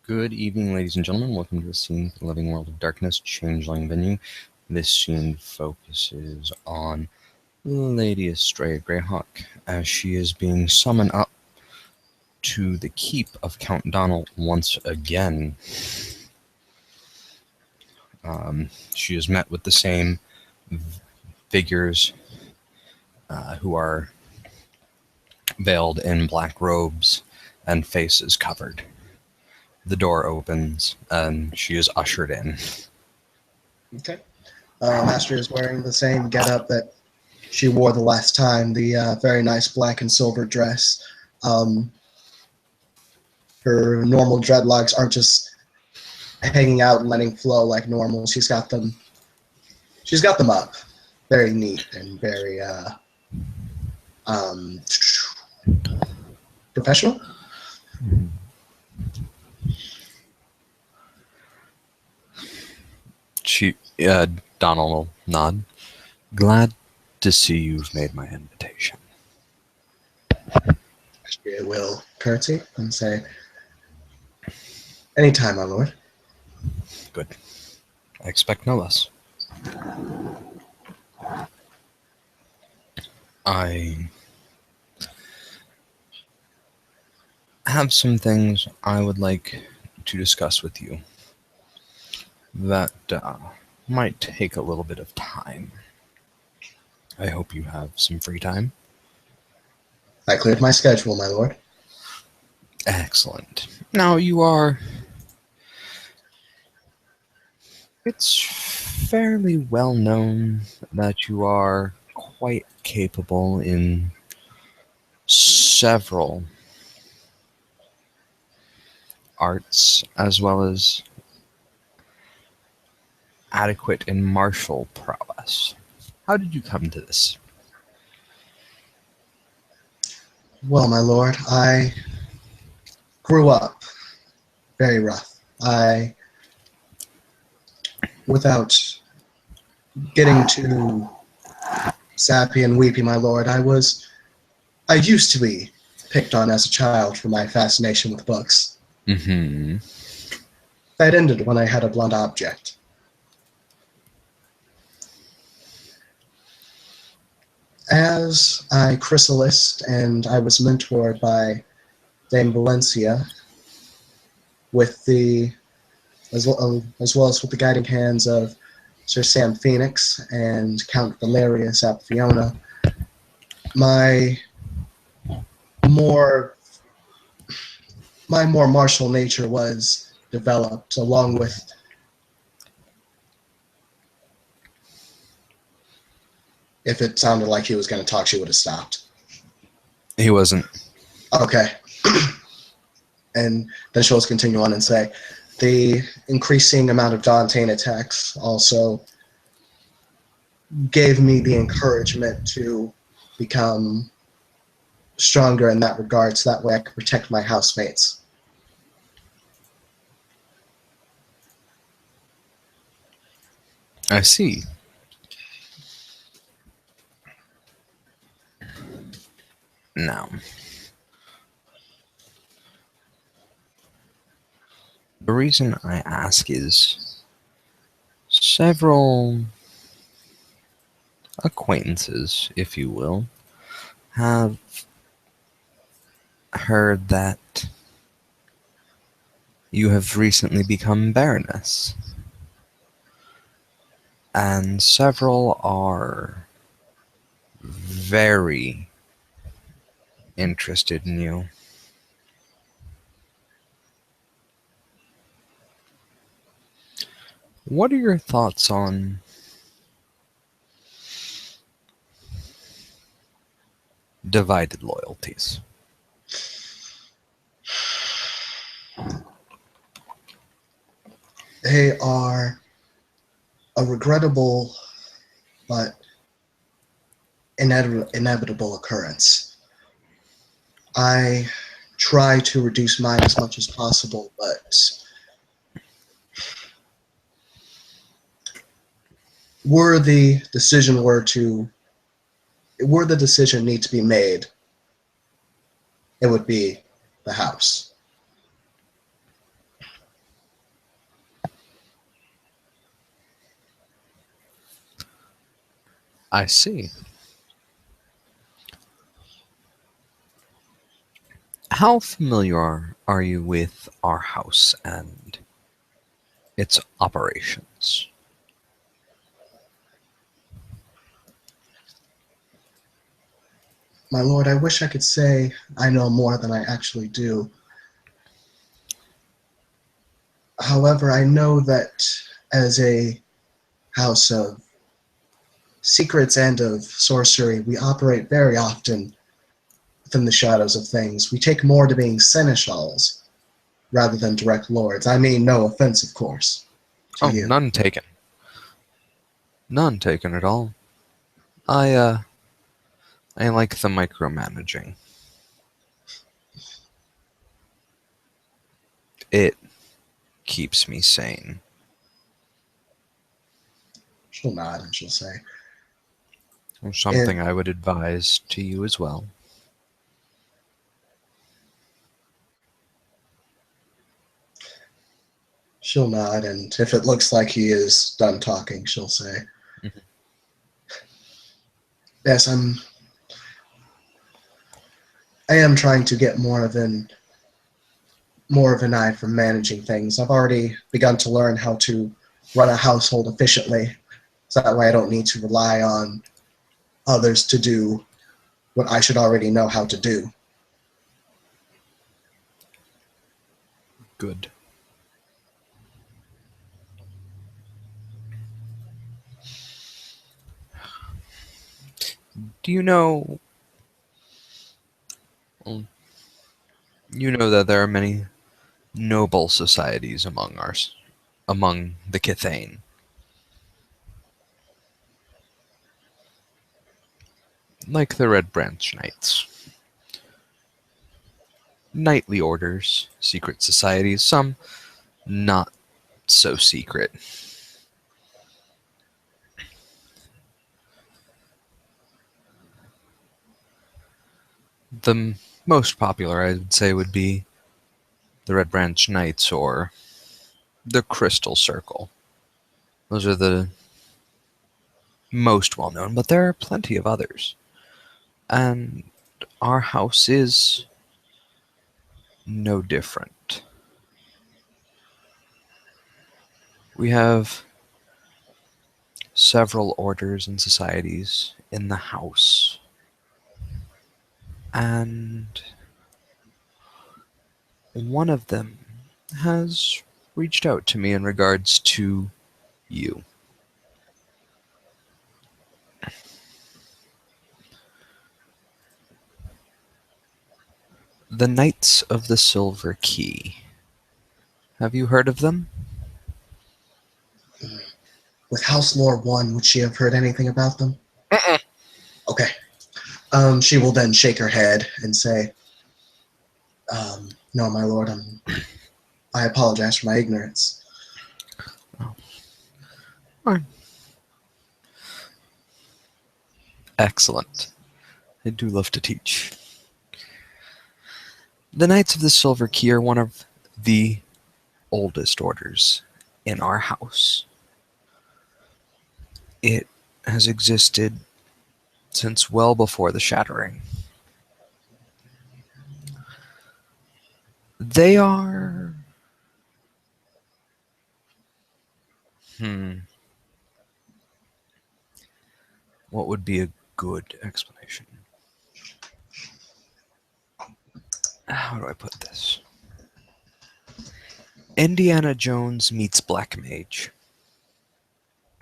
Good evening, ladies and gentlemen. Welcome to the scene for the Living World of Darkness Changeling venue. This scene focuses on Lady Estrella Greyhawk as she is being summoned up to the keep of Count Donald once again. She is met with the same figures who are veiled in black robes and faces covered. The door opens and she is ushered in. Okay. Master is wearing the same getup that she wore the last time, the very nice black and silver dress. Her normal dreadlocks aren't just hanging out and letting flow like normal. She's got them up. Very neat and very professional. Donald will nod. Glad to see you've made my invitation. She will curtsy and say, "Anytime, my lord." Good. I expect no less. I have some things I would like to discuss with you that might take a little bit of time. I hope you have some free time. I cleared my schedule, my lord. Excellent. Now it's fairly well known that you are quite capable in several arts as well as adequate in martial prowess. How did you come to this? Well, my lord, I grew up very rough. Without getting too sappy and weepy, my lord, I used to be picked on as a child for my fascination with books. Mm-hmm. That ended when I had a blunt object. As I chrysalised and I was mentored by Dame Valencia, as well as with the guiding hands of Sir Sam Phoenix and Count Valerius ap Fiona, my more martial nature was developed, along with if it sounded like he was going to talk, she would have stopped. He wasn't. Okay. And then she'll continue on and say, the increasing amount of Dantean attacks also gave me the encouragement to become stronger in that regard, so that way I could protect my housemates. I see. Now, the reason I ask is several acquaintances, if you will, have heard that you have recently become Baroness, and several are very interested in you. What are your thoughts on divided loyalties? They are a regrettable but inevitable occurrence. I try to reduce mine as much as possible, but were the decision need to be made, it would be the house. I see. How familiar are you with our house and its operations? My lord, I wish I could say I know more than I actually do. However, I know that as a house of secrets and of sorcery, we operate very often within the shadows of things. We take more to being seneschals rather than direct lords. I mean, no offense, of course, to Oh, you. none taken. None taken at all. I like the micromanaging. It keeps me sane. She'll nod and she'll say, Something I would advise to you as well. she'll nod, and if it looks like he is done talking, she'll say, Mhm. yes, I am trying to get more of an eye for managing things. I've already begun to learn how to run a household efficiently, so that way I don't need to rely on others to do what I should already know how to do. Good. Do you know? Well, you know that there are many noble societies among the Kithane, like the Red Branch Knights, knightly orders, secret societies, some not so secret. The most popular, I would say, would be the Red Branch Knights or the Crystal Circle. Those are the most well known, but there are plenty of others. And our house is no different. We have several orders and societies in the house, and one of them has reached out to me in regards to you. The Knights of the Silver Key. Have you heard of them? With House Lore 1, would she have heard anything about them? Uh-uh. Okay. She will then shake her head and say, no, my lord, I apologize for my ignorance. Oh, fine. Excellent. I do love to teach. The Knights of the Silver Key are one of the oldest orders in our house. It has existed since well before the Shattering. They are. Hmm. What would be a good explanation? How do I put this? Indiana Jones meets Black Mage.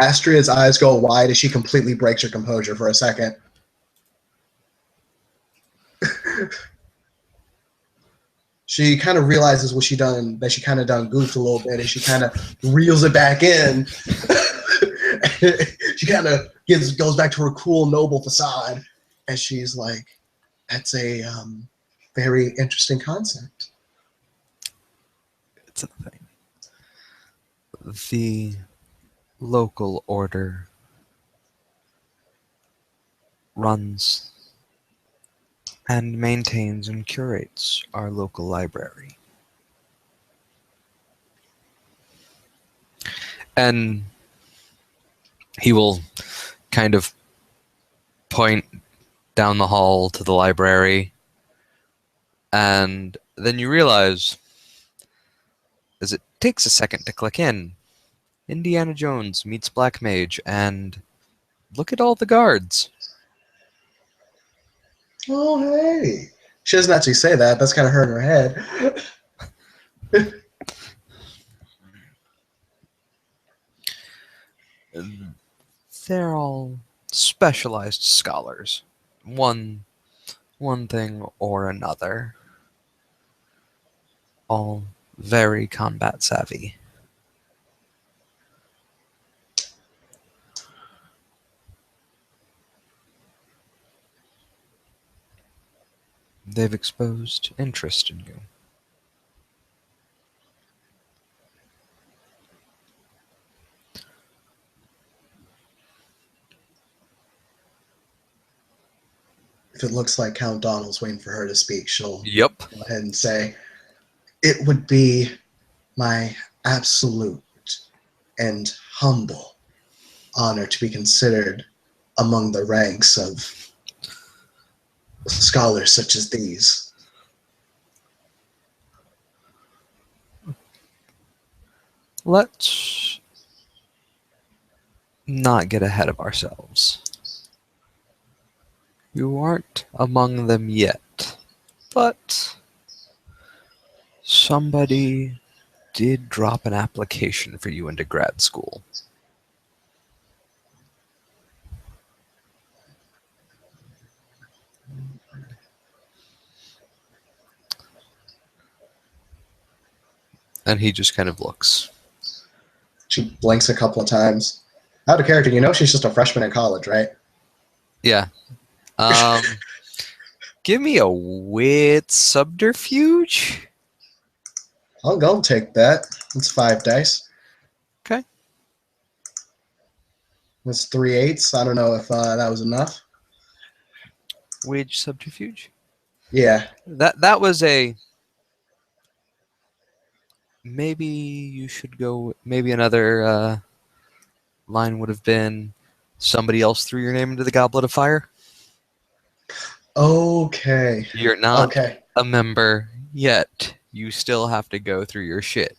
Astria's eyes go wide as she completely breaks her composure for a second. She kind of realizes what that she kind of done goofed a little bit, and she kind of reels it back in. She kind of goes back to her cool, noble facade, and she's like, "That's a very interesting concept." It's a thing. The local order runs and maintains and curates our local library. And he will kind of point down the hall to the library, and then you realize, as it takes a second to click in, Indiana Jones meets Black Mage, and look at all the guards. Oh, hey. She doesn't actually say that. That's kind of her in her head. They're all specialized scholars. One thing or another. All very combat savvy. They've exposed interest in you. If it looks like Count Donald's waiting for her to speak, she'll Yep. go ahead and say, "It would be my absolute and humble honor to be considered among the ranks of scholars such as these." Let's not get ahead of ourselves. You aren't among them yet, but somebody did drop an application for you into grad school. And he just kind of looks. She blinks a couple of times. Out of character, you know she's just a freshman in college, right? Yeah. Give me a wit subterfuge. I'll go take that. It's 5 dice. Okay. It's 3/8. I don't know if that was enough. Wage subterfuge. Yeah. That was a. Maybe you should go. Maybe another line would have been, somebody else threw your name into the goblet of fire. Okay. You're not Okay. a member yet. You still have to go through your shit.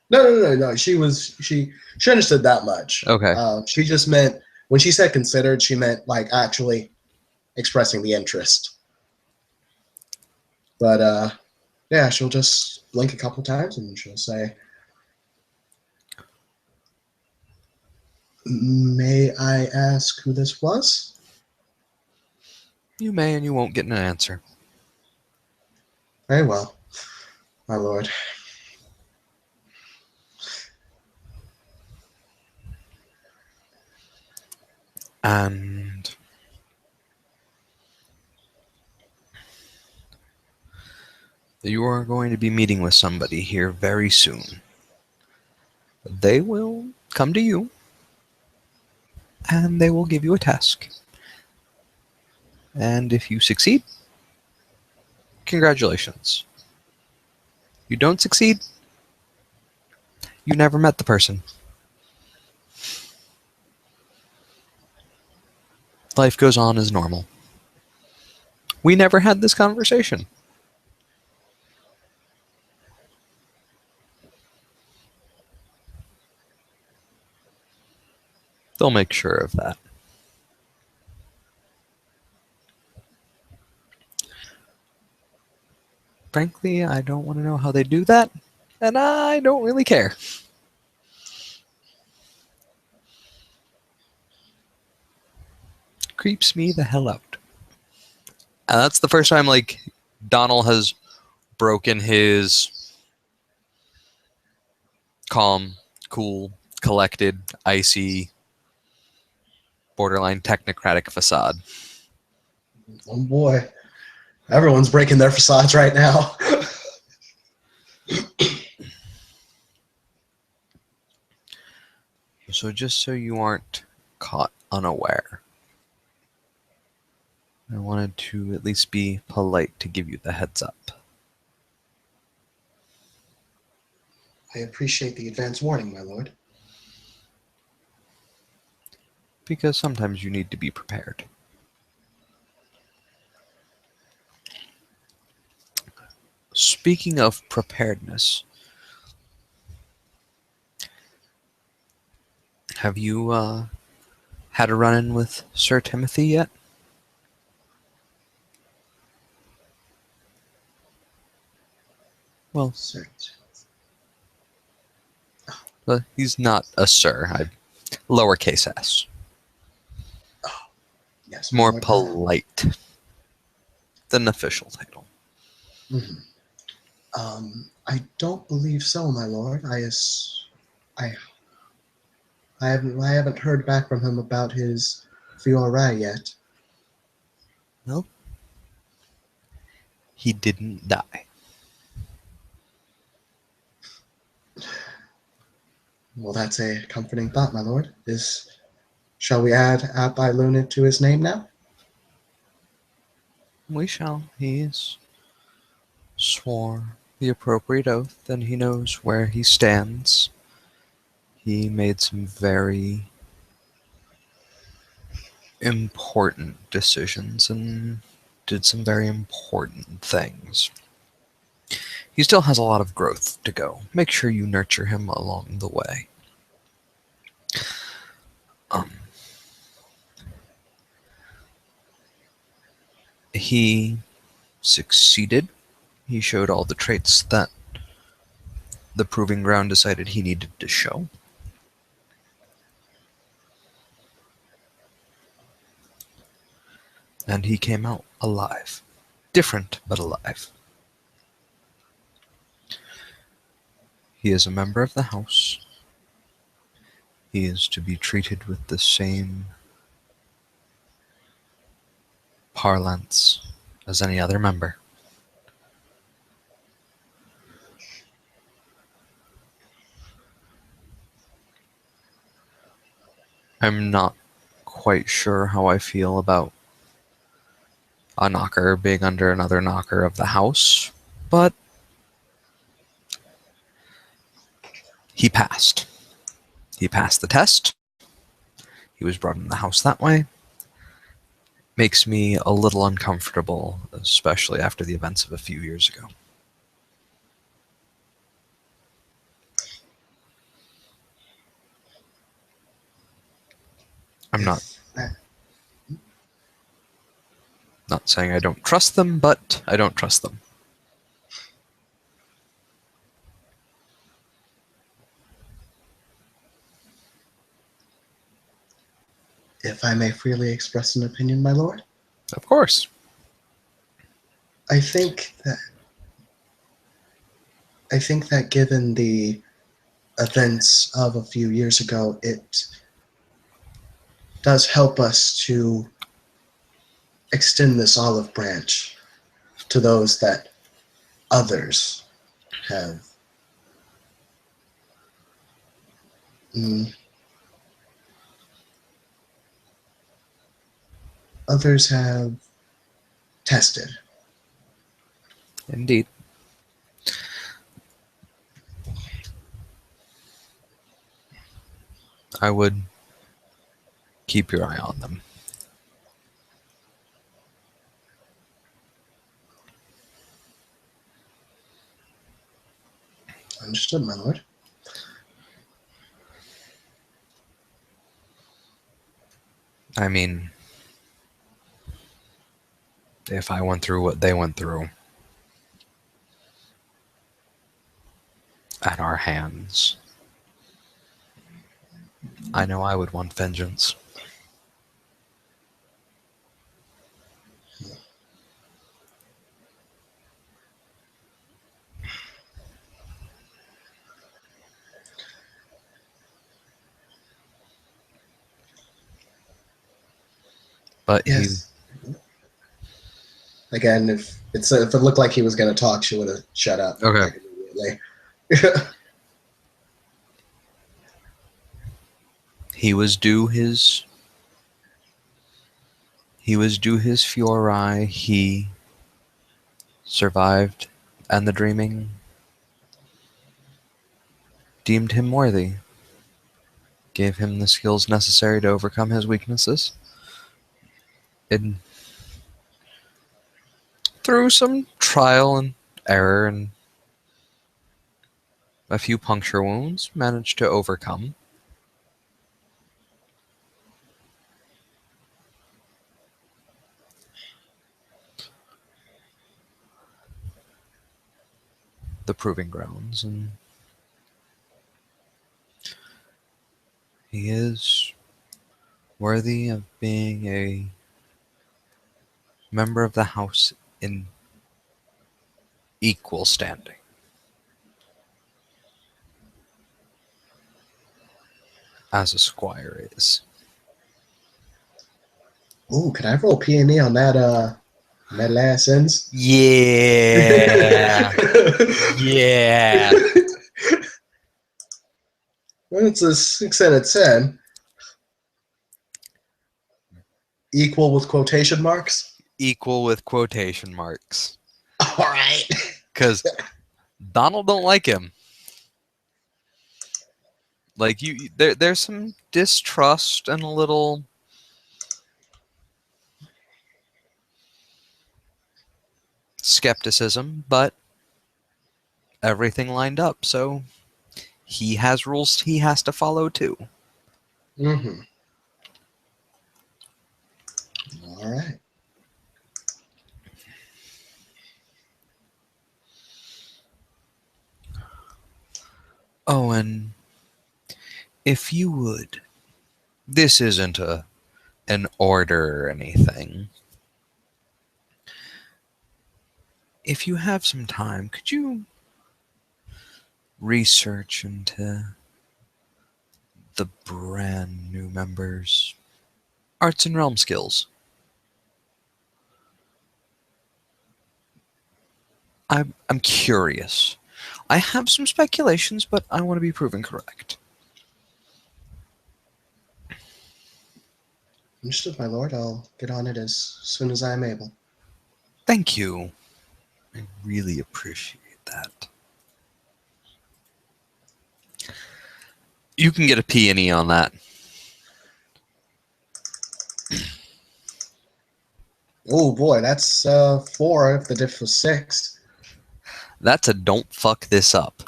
No. She understood that much. Okay. She just meant, when she said considered, she meant like actually expressing the interest. But yeah, she'll just blink a couple times and she'll say, "May I ask who this was?" You may, and you won't get an answer. Very well, my lord. And you are going to be meeting with somebody here very soon. They will come to you, and they will give you a task. And if you succeed, congratulations. You don't succeed, you never met the person. Life goes on as normal. We never had this conversation. They'll make sure of that. Frankly, I don't want to know how they do that, and I don't really care. Creeps me the hell out. And that's the first time, like, Donald has broken his calm, cool, collected, icy, borderline technocratic facade. Oh boy. Everyone's breaking their facades right now. So just so you aren't caught unaware, I wanted to at least be polite to give you the heads up. I appreciate the advance warning, my lord. Because sometimes you need to be prepared. speaking of preparedness, have you had a run-in with Sir Timothy yet? Well, Cert. he's not a sir. Lowercase s. Yes, my More lord. polite than official title. Mhm. I don't believe so, my lord. I, I haven't heard back from him about his Fiora yet. No, he didn't die. Well, that's a comforting thought, my lord. Shall we add Eiluned to his name now? We shall. He's swore the appropriate oath, and he knows where he stands. He made some very important decisions and did some very important things. He still has a lot of growth to go. Make sure you nurture him along the way. He succeeded. He showed all the traits that the Proving Ground decided he needed to show. And he came out alive. Different, but alive. He is a member of the House. He is to be treated with the same parlance as any other member. I'm not quite sure how I feel about a knocker being under another knocker of the House, but he passed. He passed the test. He was brought in the House that way. Makes me a little uncomfortable, especially after the events of a few years ago. I'm not saying I don't trust them, but I don't trust them. If I may freely express an opinion, my lord, Of course. I think that given the events of a few years ago, it does help us to extend this olive branch to those that others have others have tested. Indeed. I would keep your eye on them. Understood, my lord. I mean, if I went through what they went through at our hands, I know I would want vengeance. But Yes. Again, if it looked like he was going to talk, she would have shut up. Okay. Like, immediately. he was due his Fiori. He survived, and the dreaming deemed him worthy. Gave him the skills necessary to overcome his weaknesses. And through some trial and error and A few puncture wounds managed to overcome. The proving grounds, and he is worthy of being a member of the house in equal standing. As a squire is. Ooh, can I roll P&E on that last sentence? Yeah. Yeah. It's a 6 out of 10. Equal with quotation marks? Equal with quotation marks. All right. Because Donald don't like him. Like there's some distrust and a little skepticism, but everything lined up, so he has rules he has to follow too. Mm-hmm. All right. Oh, and if you would, this isn't an order or anything. If you have some time, could you research into the brand new members' arts and realm skills? I'm curious. I have some speculations, but I want to be proven correct. Understood, my lord. I'll get on it as soon as I am able. Thank you. I really appreciate that. You can get a P&E on that. Oh boy, that's 4 if the diff was 6. That's a don't fuck this up.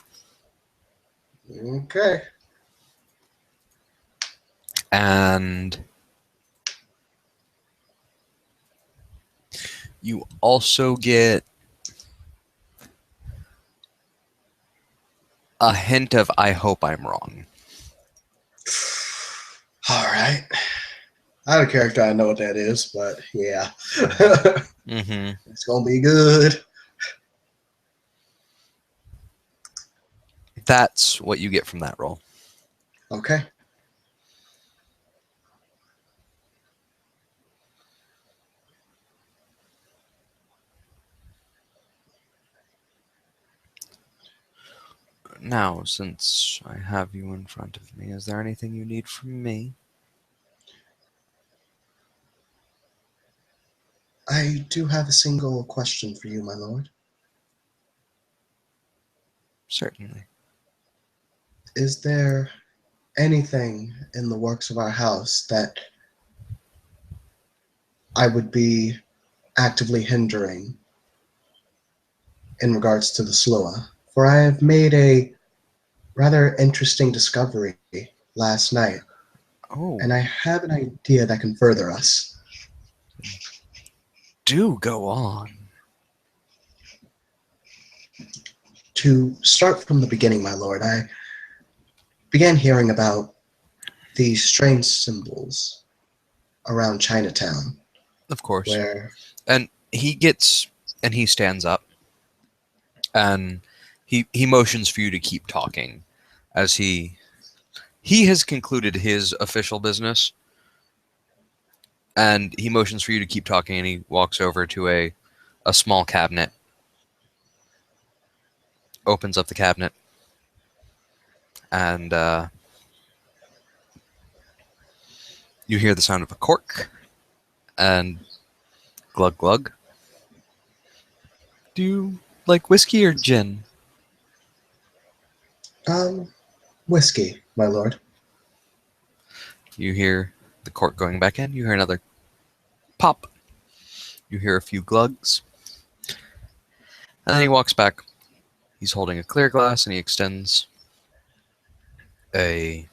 Okay. And you also get a hint of I hope I'm wrong. All right. Out of character, I know what that is, but yeah. Mm-hmm. It's going to be good. That's what you get from that roll. Okay. Now, since I have you in front of me, is there anything you need from me? I do have a single question for you, my lord. Certainly. Is there anything in the works of our house that I would be actively hindering in regards to the Slua? For I have made a rather interesting discovery last night, Oh, and I have an idea that can further us. do go on. To start from the beginning, my lord, I began hearing about these strange symbols around Chinatown, Of course. where And he stands up and he motions for you to keep talking as he has concluded his official business, and he motions for you to keep talking, and he walks over to a small cabinet, opens up the cabinet, and you hear the sound of a cork and glug glug. Do you like whiskey or gin? whiskey, my lord. You hear the cork going back in. You hear another pop. You hear a few glugs. And then he walks back. He's holding a clear glass and he extends a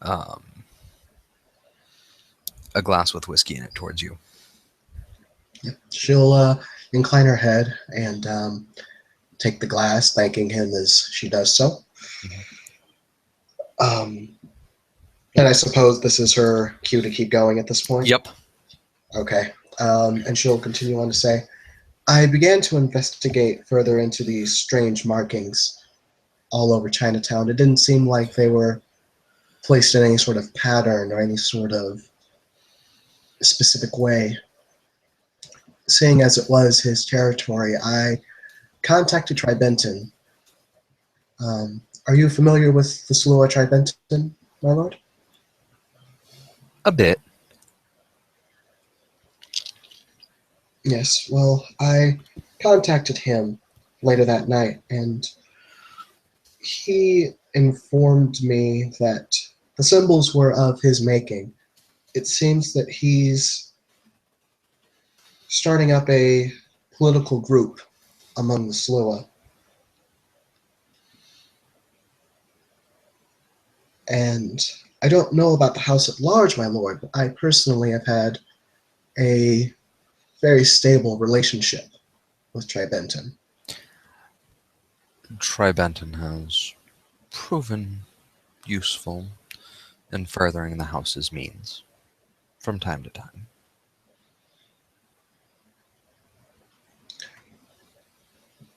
um, a glass with whiskey in it towards you. She'll incline her head and take the glass, thanking him as she does so. Um, and I suppose this is her cue to keep going at this point? Yep. Okay. And she'll continue on to say, I began to investigate further into these strange markings all over Chinatown. It didn't seem like they were placed in any sort of pattern or any sort of specific way. Seeing as it was his territory, I contacted Tribenton. Are you familiar with the Slough Tribenton, my lord? A bit. Yes, well, I contacted him later that night, and he informed me that the symbols were of his making. It seems that he's starting up a political group among the Slough. And I don't know about the house at large, my lord, but I personally have had a very stable relationship with Tribenton. Tribenton has proven useful in furthering the house's means from time to time.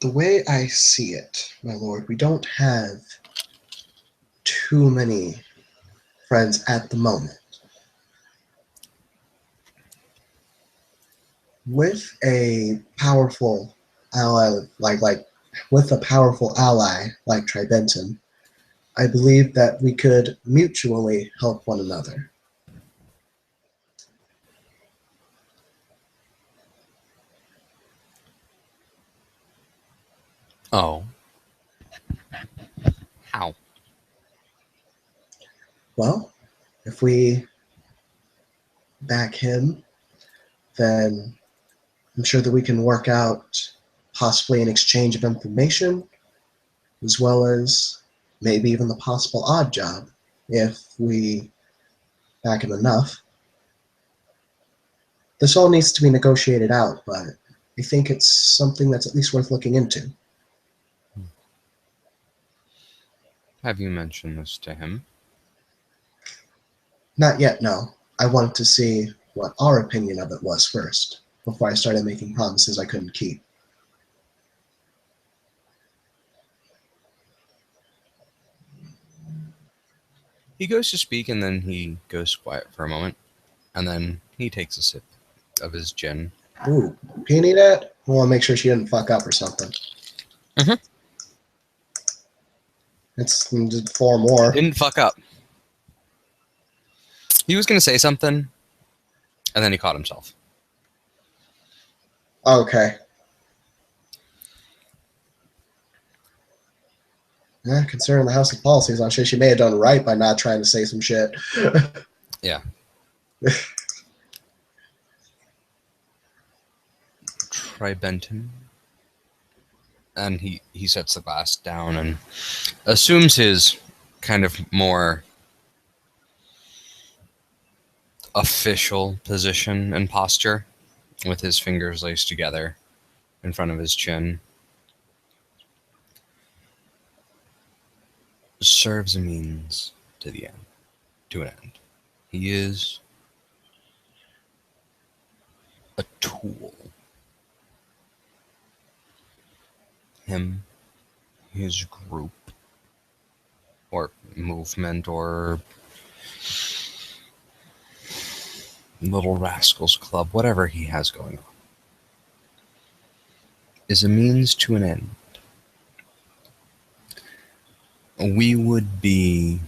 The way I see it, my lord, we don't have too many friends at the moment. With a powerful ally with a powerful ally like Tribenton, I believe that we could mutually help one another. Oh. How? Well, if we back him, then I'm sure that we can work out possibly an exchange of information, as well as maybe even the possible odd job if we back him enough. This all needs to be negotiated out, but I think it's something that's at least worth looking into. Have you mentioned this to him? Not yet, no. I wanted to see what our opinion of it was first, before I started making promises I couldn't keep. He goes to speak and then he goes quiet for a moment. And then he takes a sip of his gin. Ooh, peony that? I want to make sure she didn't fuck up or something. Mhm. It's just 4 more. Didn't fuck up. He was going to say something, and then he caught himself. Okay. Yeah, considering the House of Policies, I'm sure she may have done right by not trying to say some shit. Yeah. Tribenton. And he sets the glass down and assumes his kind of more official position and posture with his fingers laced together in front of his chin. Serves a means to the end, to an end. He is a tool. Him, his group, or movement, or Little Rascals Club, whatever he has going on, is a means to an end. We would be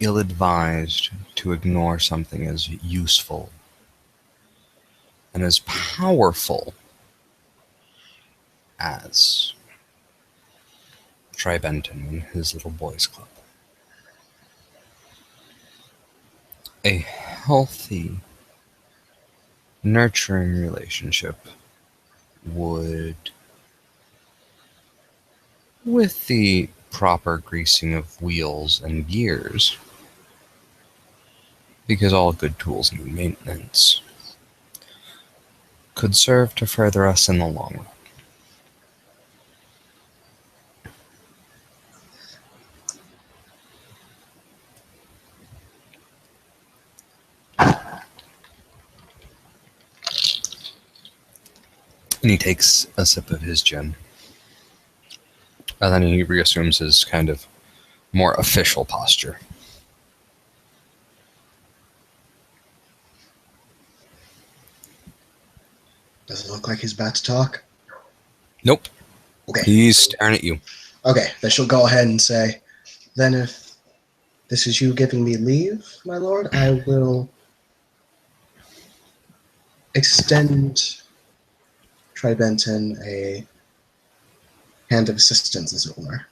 ill-advised to ignore something as useful and as powerful as Tribenton and his little boys club. A healthy nurturing relationship would, with the proper greasing of wheels and gears, because all good tools need maintenance, could serve to further us in the long run. And he takes a sip of his gin. And then he reassumes his kind of more official posture. Does it look like he's about to talk? Nope. Okay. He's staring at you. Okay, then she'll go ahead and say, then if this is you giving me leave, my lord, I will extend Tribenton a hand of assistance, as it were.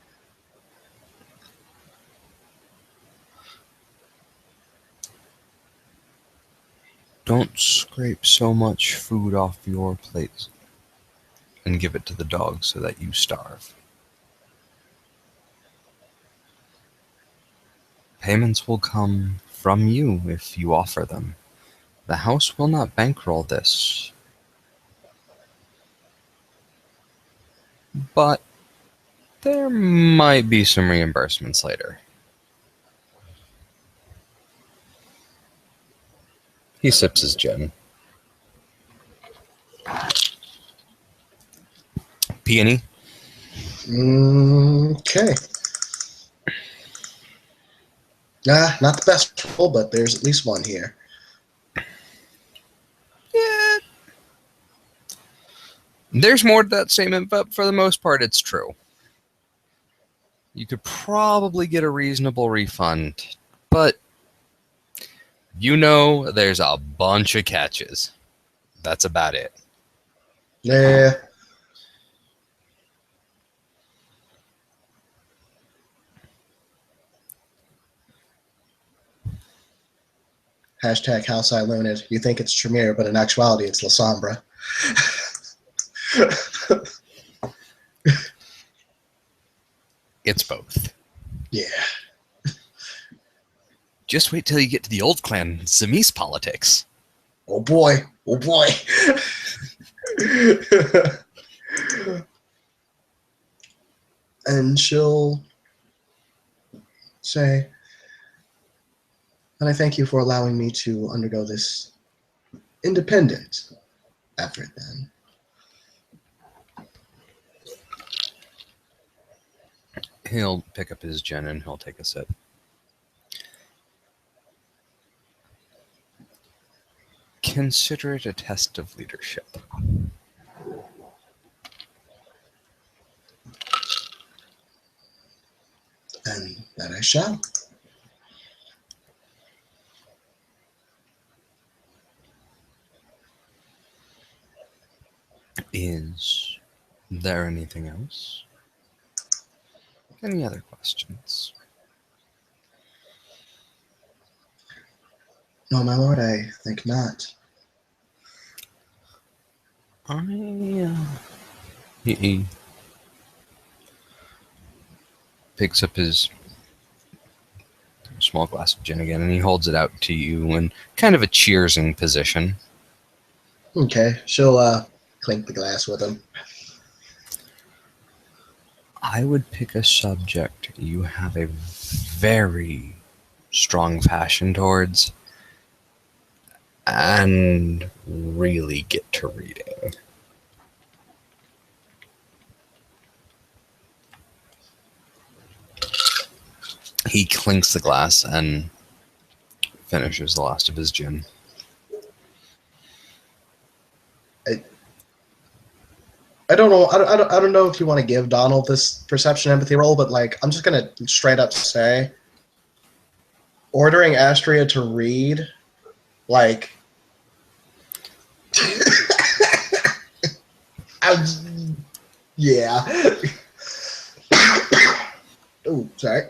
Don't scrape so much food off your plate and give it to the dog so that you starve. Payments will come from you if you offer them. The house will not bankroll this. But there might be some reimbursements later. He sips his gin. Peony? Okay. Not the best roll, but there's at least one here. Yeah. There's more to that statement, but for the most part, it's true. You could probably get a reasonable refund, but you know there's a bunch of catches. That's about it. Yeah. Hashtag House Eiluned. You think it's Tremere, but in actuality, it's La Sombra. It's both. Yeah. Just wait till you get to the old clan Zemise politics. Oh boy. Oh boy. And she'll say, and I thank you for allowing me to undergo this independent effort then. He'll pick up his gin and he'll take a sip. Consider it a test of leadership. And that I shall. Is there anything else? Any other questions? No, my lord, I think not. He picks up his small glass of gin again and he holds it out to you in kind of a cheersing position. Okay, she'll clink the glass with him. I would pick a subject you have a very strong passion towards and really get to reading. He clinks the glass and finishes the last of his gin. I don't know. I don't know if you want to give Donald this perception empathy roll, but like I'm just gonna straight up say, ordering Astria to read, like, yeah. Oh, sorry.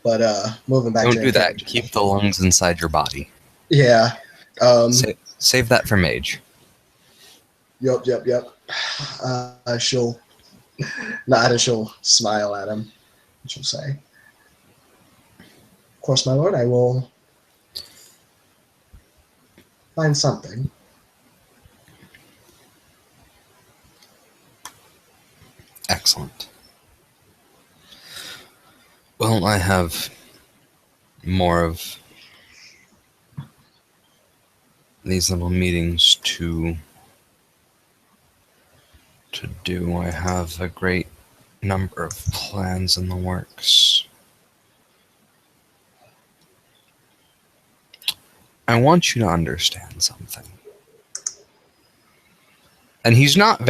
But moving back. Don't do that. Keep the lungs inside your body. Yeah. Say, Save that for Mage. Yep. She'll nod and she'll smile at him. She'll say, "Of course, my lord, I will find something." Excellent. Well, I have more of these little meetings to do. I have a great number of plans in the works. I want you to understand something. And he's not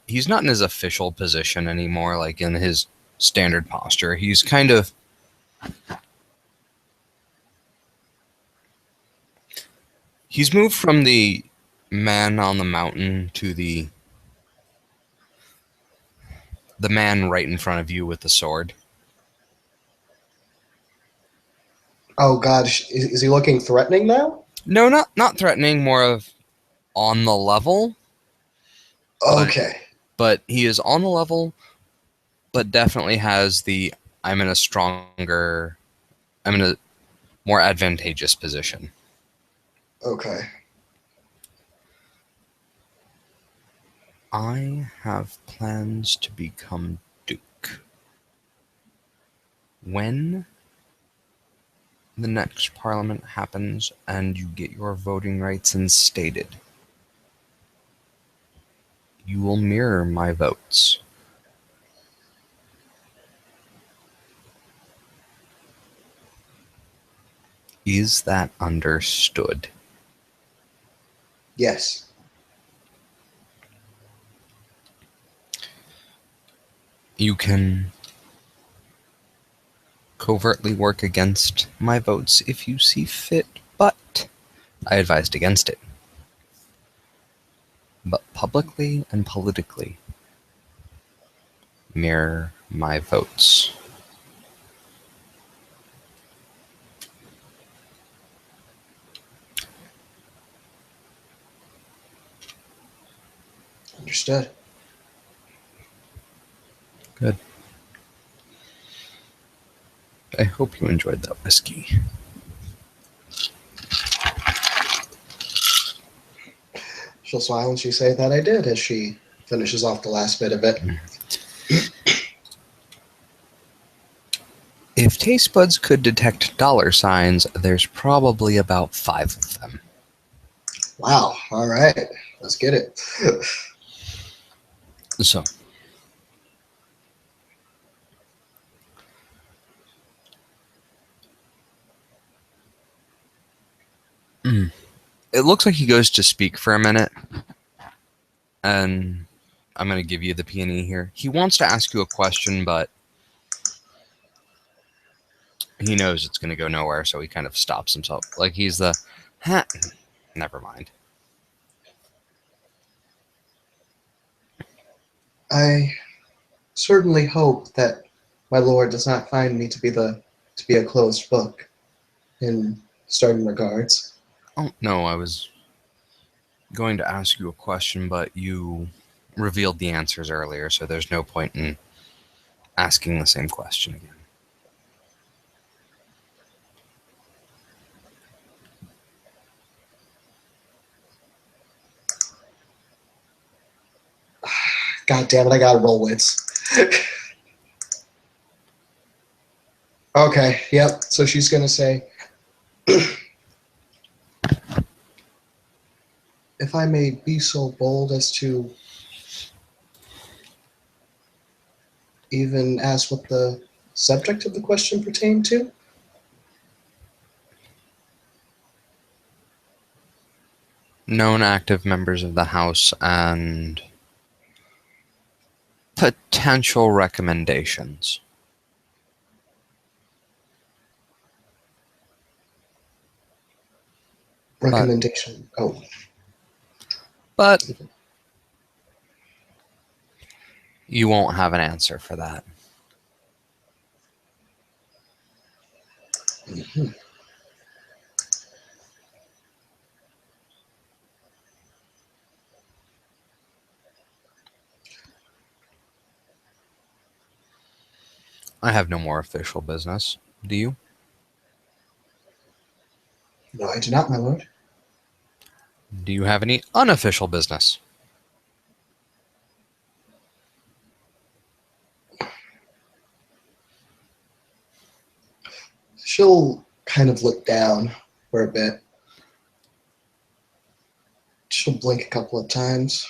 he's not in his official position anymore, like in his standard posture. He's kind of he's moved from the man on the mountain to the man right in front of you with the sword. Oh God, is he looking threatening now? No, not threatening, more of on the level. Okay. But he is on the level, but definitely has the I'm in a more advantageous position. Okay. I have plans to become Duke. When the next Parliament happens and you get your voting rights instated, you will mirror my votes. Is that understood? Yes. You can covertly work against my votes if you see fit, but I advised against it. But publicly and politically, mirror my votes. Understood. Good. I hope you enjoyed that whiskey. She'll smile and she say that I did as she finishes off the last bit of it. If taste buds could detect dollar signs, there's probably about 5 of them. Wow. All right. Let's get it. So, it looks like he goes to speak for a minute, and I'm going to give you the peony here. He wants to ask you a question, but he knows it's going to go nowhere, so he kind of stops himself. Like he's the, never mind. I certainly hope that my lord does not find me to be a closed book in certain regards. Oh, no, I was going to ask you a question, but you revealed the answers earlier, so there's no point in asking the same question again. God damn it, I gotta roll wits. Okay, yep. So she's gonna say, if I may be so bold as to even ask what the subject of the question pertained to? Known active members of the House and potential recommendations. Recommendation. But you won't have an answer for that. Mm-hmm. I have no more official business. Do you? No, I do not, my lord. Do you have any unofficial business? She'll kind of look down for a bit. She'll blink a couple of times.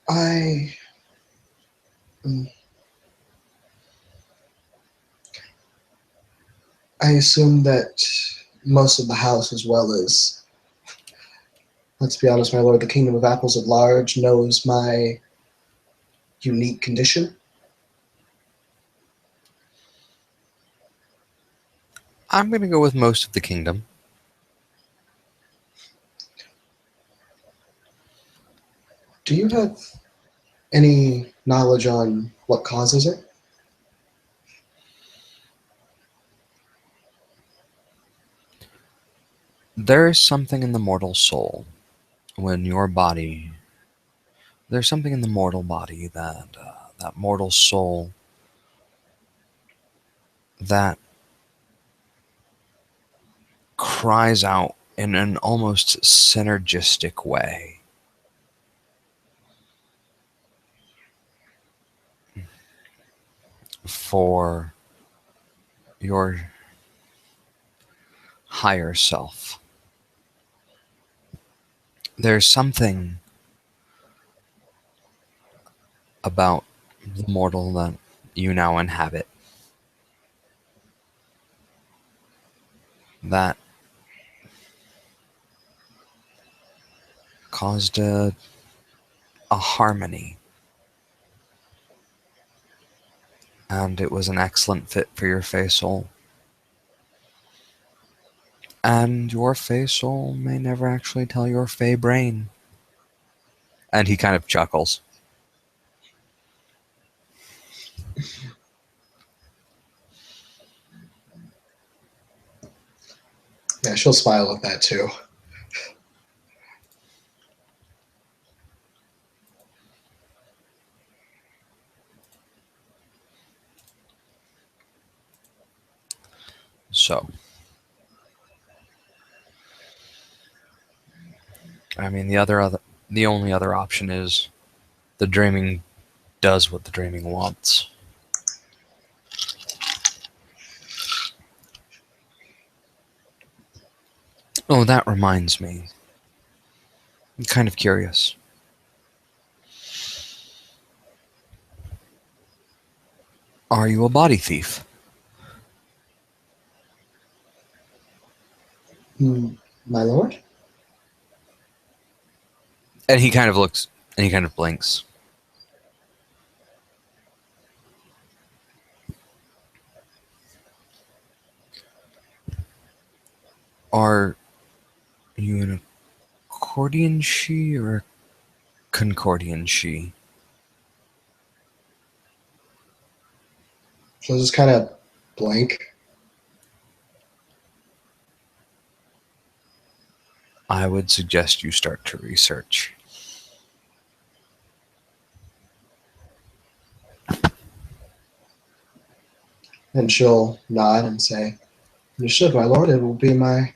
I assume that most of the house, as well as, let's be honest, my lord, the Kingdom of Apples at large, knows my unique condition. I'm going to go with most of the kingdom. Do you have any knowledge on what causes it? There is something in the mortal soul when your body. There's something in the mortal body that mortal soul that cries out in an almost synergistic way for your higher self. There's something about the mortal that you now inhabit that caused a harmony, and it was an excellent fit for your Fey soul. And your Fey soul may never actually tell your Fey brain. And he kind of chuckles. Yeah, she'll smile at that too. So, I mean, the only other option is the dreaming does what the dreaming wants. Oh, that reminds me. I'm kind of curious. Are you a body thief? My lord? And he kind of looks, and he kind of blinks. Are you an accordion she or a concordian she? She'll just kind of blink. I would suggest you start to research. And she'll nod and say, "Understood, my lord. It will be one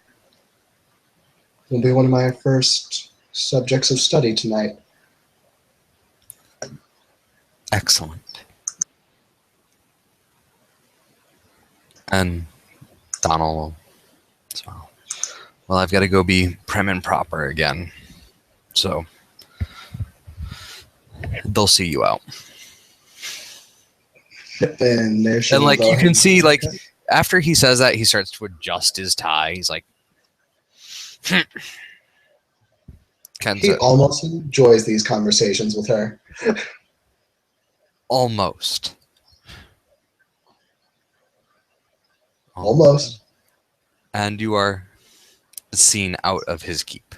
of my first subjects of study tonight." Excellent. And Donald will smile. Well, I've got to go be prim and proper again. So, they'll see you out. And there she And, will like, go you ahead can and- see, like, after he says that, he starts to adjust his tie. He's like, He almost enjoys these conversations with her. almost. Almost. And you are seen out of his keep.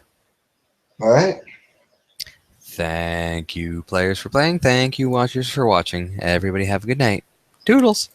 All right. Thank you, players, for playing. Thank you, watchers, for watching. Everybody have a good night. Toodles!